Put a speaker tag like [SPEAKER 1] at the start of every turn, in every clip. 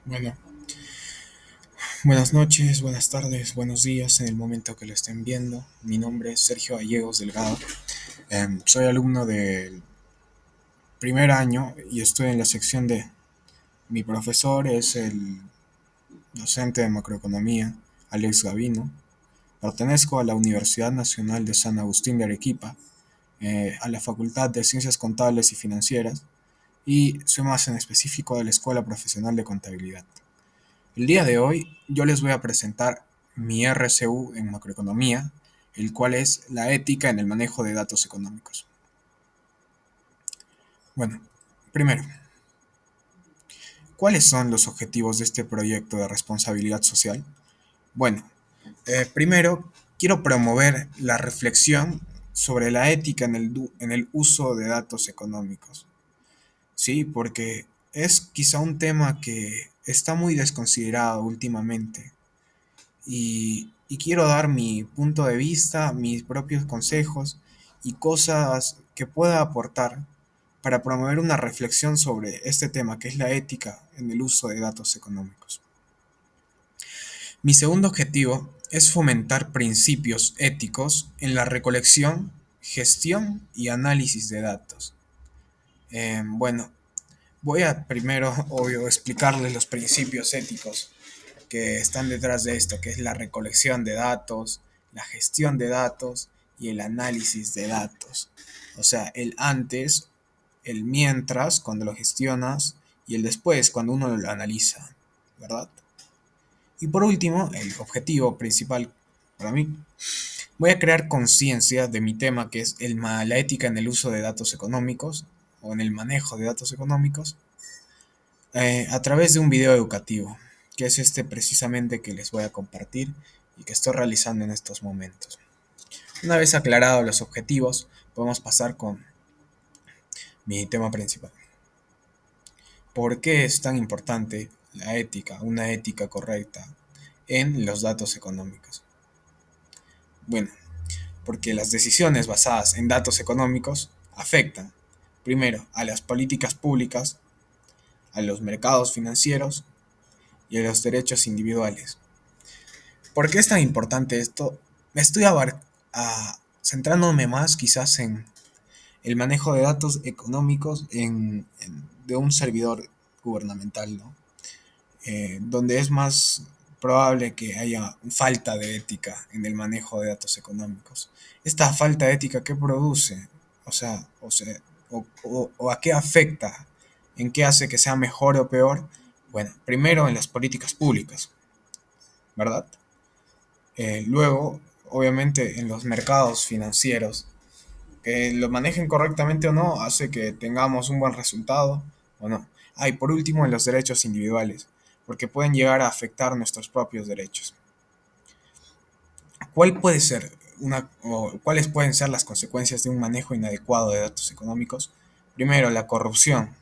[SPEAKER 1] Bueno, buenas noches, buenas tardes, buenos días en el momento que lo estén viendo. Mi nombre es Sergio Gallegos Delgado. Soy alumno del primer año y estoy en la sección D. Mi profesor es el docente de macroeconomía, Alex Gavino. Pertenezco a la Universidad Nacional de San Agustín de Arequipa, a la Facultad de Ciencias Contables y Financieras y soy más en específico de la Escuela Profesional de Contabilidad. El día de hoy yo les voy a presentar mi RCU en macroeconomía, el cual es la ética en el manejo de datos económicos. Bueno, primero, ¿cuáles son los objetivos de este proyecto de responsabilidad social? Bueno, primero quiero promover la reflexión sobre la ética en el uso de datos económicos. Sí, porque es quizá un tema que está muy desconsiderado últimamente y quiero dar mi punto de vista, mis propios consejos y cosas que pueda aportar para promover una reflexión sobre este tema que es la ética en el uso de datos económicos. Mi segundo objetivo es fomentar principios éticos en la recolección, gestión y análisis de datos. Bueno, voy a primero, obvio, explicarles los principios éticos que están detrás de esto, que es la recolección de datos, la gestión de datos y el análisis de datos. O sea, el antes, el mientras, cuando lo gestionas, y el después, cuando uno lo analiza, ¿verdad? Y por último, el objetivo principal para mí, voy a crear conciencia de mi tema, que es la ética en el uso de datos económicos, o en el manejo de datos económicos, a través de un video educativo, que es este precisamente que les voy a compartir y que estoy realizando en estos momentos. Una vez aclarados los objetivos, podemos pasar con mi tema principal. ¿Por qué es tan importante la ética, una ética correcta en los datos económicos? Bueno, porque las decisiones basadas en datos económicos afectan, primero, a las políticas públicas, a los mercados financieros y a los derechos individuales. ¿Por qué es tan importante esto? Estoy centrándome más quizás en el manejo de datos económicos de un servidor gubernamental, ¿no? Donde es más probable que haya falta de ética en el manejo de datos económicos. Esta falta de ética, ¿qué produce? O a qué afecta, en qué hace que sea mejor o peor. Bueno, primero en las políticas públicas, ¿verdad? Luego, obviamente, en los mercados financieros, que lo manejen correctamente o no, hace que tengamos un buen resultado o no. Y por último, en los derechos individuales, porque pueden llegar a afectar nuestros propios derechos. ¿Cuál puede ser o cuáles pueden ser las consecuencias de un manejo inadecuado de datos económicos? Primero, la corrupción,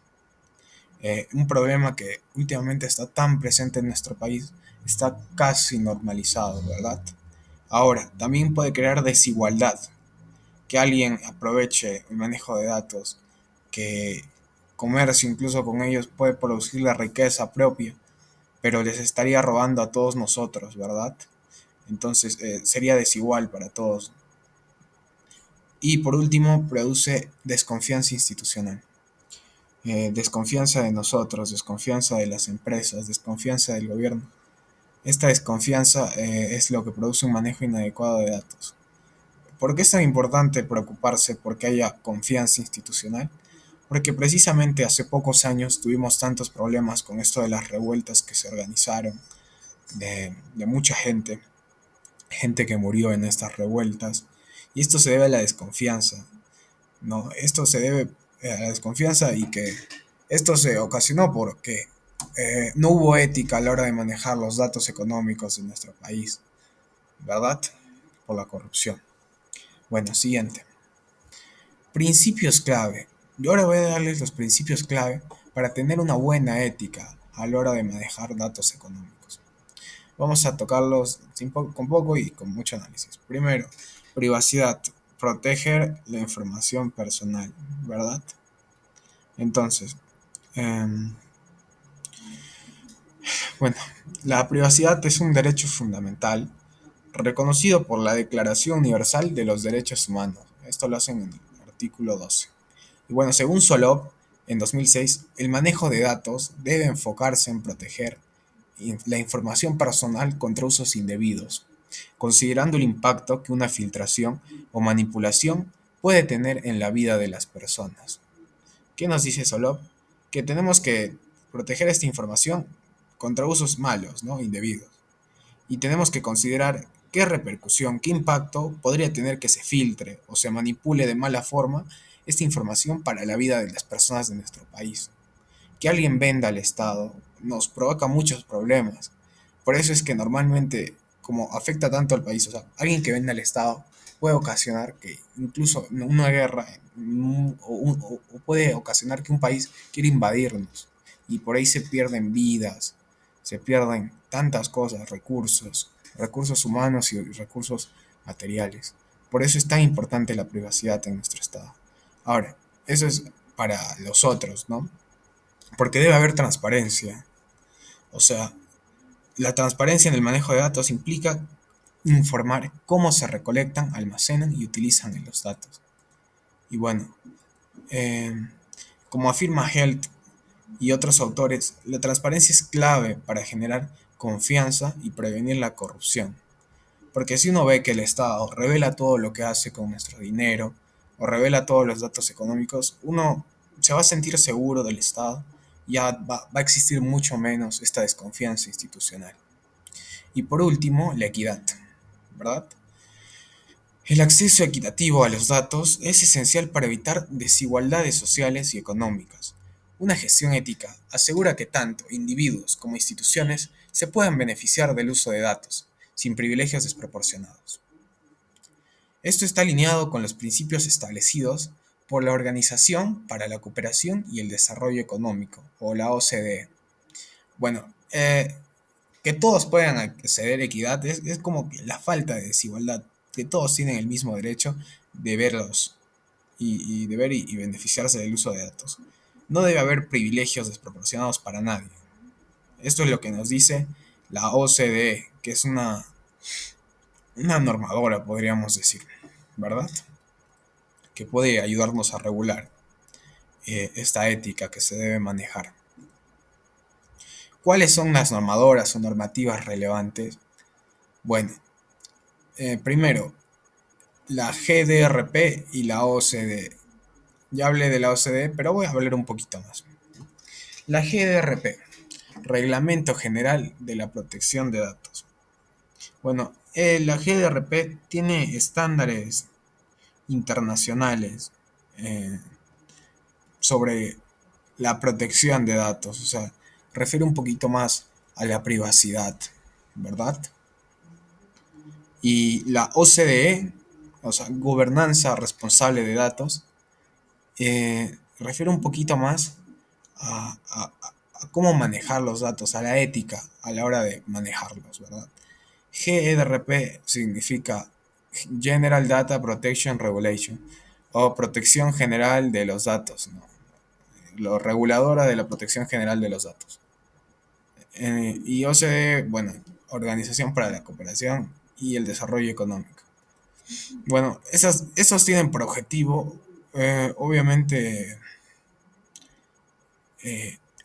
[SPEAKER 1] un problema que últimamente está tan presente en nuestro país, está casi normalizado, ¿verdad? Ahora, también puede crear desigualdad, que alguien aproveche el manejo de datos, que comercio incluso con ellos puede producir la riqueza propia, pero les estaría robando a todos nosotros, ¿verdad? Entonces sería desigual para todos. Y por último, produce desconfianza institucional. Desconfianza de nosotros, desconfianza de las empresas, desconfianza del gobierno. Esta desconfianza es lo que produce un manejo inadecuado de datos. ¿Por qué es tan importante preocuparse porque haya confianza institucional? Porque precisamente hace pocos años tuvimos tantos problemas con esto de las revueltas que se organizaron, de mucha gente, gente que murió en estas revueltas, y esto se debe a la desconfianza, ¿no? Esto se debe a la desconfianza y que esto se ocasionó porque no hubo ética a la hora de manejar los datos económicos de nuestro país, ¿verdad? Por la corrupción. Bueno, siguiente. Principios clave. Yo ahora voy a darles los principios clave para tener una buena ética a la hora de manejar datos económicos. Vamos a tocarlos con poco y con mucho análisis. Primero, privacidad. Proteger la información personal, ¿verdad? Entonces, eh, Bueno, la privacidad es un derecho fundamental reconocido por la Declaración Universal de los Derechos Humanos. Esto lo hacen en el artículo 12. Y bueno, según Solov, en 2006, el manejo de datos debe enfocarse en proteger la información personal contra usos indebidos, considerando el impacto que una filtración o manipulación puede tener en la vida de las personas. ¿Qué nos dice Solov? Que tenemos que proteger esta información contra usos malos, ¿no? Indebidos. Y tenemos que considerar qué repercusión, qué impacto podría tener que se filtre o se manipule de mala forma esta información para la vida de las personas de nuestro país. Que alguien venda al Estado nos provoca muchos problemas. Por eso es que normalmente, como afecta tanto al país, o sea, alguien que venda al Estado puede ocasionar que incluso una guerra o puede ocasionar que un país quiera invadirnos y por ahí se pierden vidas, se pierden tantas cosas, recursos humanos y recursos materiales. Por eso es tan importante la privacidad en nuestro Estado. Ahora, eso es para los otros, ¿no? Porque debe haber transparencia. O sea, la transparencia en el manejo de datos implica informar cómo se recolectan, almacenan y utilizan los datos. Y bueno, eh, como afirma Health y otros autores, la transparencia es clave para generar confianza y prevenir la corrupción. Porque si uno ve que el Estado revela todo lo que hace con nuestro dinero o revela todos los datos económicos, uno se va a sentir seguro del Estado, ya va a existir mucho menos esta desconfianza institucional. Y por último, la equidad, ¿verdad? El acceso equitativo a los datos es esencial para evitar desigualdades sociales y económicas. Una gestión ética asegura que tanto individuos como instituciones se puedan beneficiar del uso de datos, sin privilegios desproporcionados. Esto está alineado con los principios establecidos por la Organización para la Cooperación y el Desarrollo Económico, o la OCDE. Bueno, que todos puedan acceder a equidad es como que la falta de desigualdad, que todos tienen el mismo derecho de verlos de ver y beneficiarse del uso de datos. No debe haber privilegios desproporcionados para nadie. Esto es lo que nos dice la OCDE, que es una normadora, podríamos decir, ¿verdad? Que puede ayudarnos a regular esta ética que se debe manejar. ¿Cuáles son las normadoras o normativas relevantes? Bueno, primero, la GDRP y la OCDE. Ya hablé de la OCDE, pero voy a hablar un poquito más. La GDRP, Reglamento General de la Protección de Datos. Bueno, la GDRP tiene estándares internacionales eh, sobre la protección de datos, o sea, refiere un poquito más a la privacidad, ¿verdad? Y la OCDE, o sea, Gobernanza Responsable de Datos, refiere un poquito más a cómo manejar los datos, a la ética a la hora de manejarlos, ¿verdad? GDRP significa General Data Protection Regulation o protección general de los datos, ¿no? Lo reguladora de la protección general de los datos. Y OCDE, bueno, Organización para la Cooperación y el Desarrollo Económico. Bueno, esos tienen por objetivo, obviamente,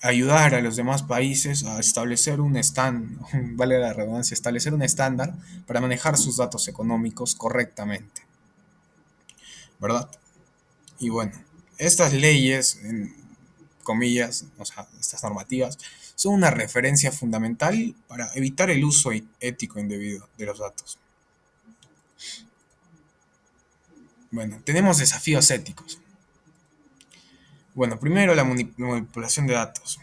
[SPEAKER 1] ayudar a los demás países a establecer un estándar, vale la redundancia, establecer un estándar para manejar sus datos económicos correctamente, ¿verdad? Y bueno, estas leyes, en comillas, o sea, estas normativas, son una referencia fundamental para evitar el uso ético indebido de los datos. Bueno, tenemos desafíos éticos. Bueno, primero la manipulación de datos.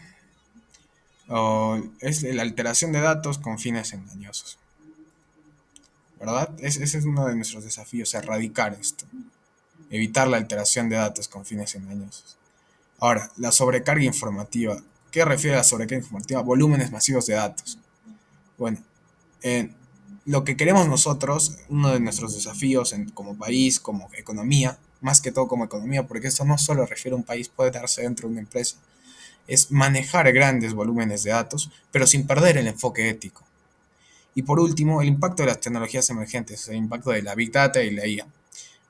[SPEAKER 1] Es la alteración de datos con fines engañosos. ¿Verdad? Ese es uno de nuestros desafíos, erradicar esto. Evitar la alteración de datos con fines engañosos. Ahora, la sobrecarga informativa. ¿Qué refiere a la sobrecarga informativa? Volúmenes masivos de datos. Bueno, eh, lo que queremos nosotros, uno de nuestros desafíos como país, como economía, más que todo como economía, porque esto no solo refiere a un país, puede darse dentro de una empresa, es manejar grandes volúmenes de datos, pero sin perder el enfoque ético. Y por último, el impacto de las tecnologías emergentes, el impacto de la Big Data y la IA.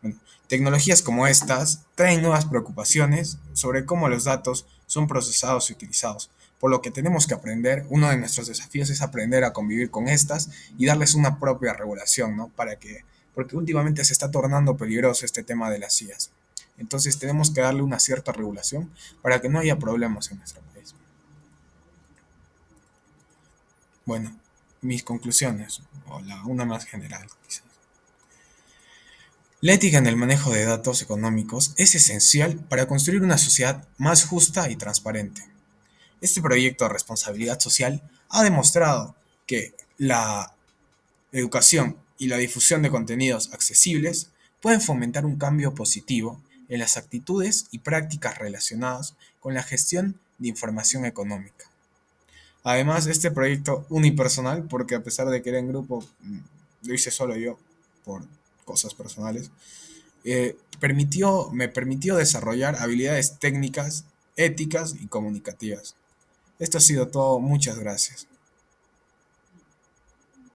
[SPEAKER 1] Bueno, tecnologías como estas traen nuevas preocupaciones sobre cómo los datos son procesados y utilizados, por lo que tenemos que aprender, uno de nuestros desafíos es aprender a convivir con estas y darles una propia regulación, ¿no? Porque últimamente se está tornando peligroso este tema de las IAs. Entonces tenemos que darle una cierta regulación para que no haya problemas en nuestro país. Bueno, mis conclusiones, o una más general quizás. La ética en el manejo de datos económicos es esencial para construir una sociedad más justa y transparente. Este proyecto de responsabilidad social ha demostrado que la educación y la difusión de contenidos accesibles pueden fomentar un cambio positivo en las actitudes y prácticas relacionadas con la gestión de información económica. Además, este proyecto unipersonal, porque a pesar de que era en grupo, lo hice solo yo por cosas personales, me permitió desarrollar habilidades técnicas, éticas y comunicativas. Esto ha sido todo, muchas gracias.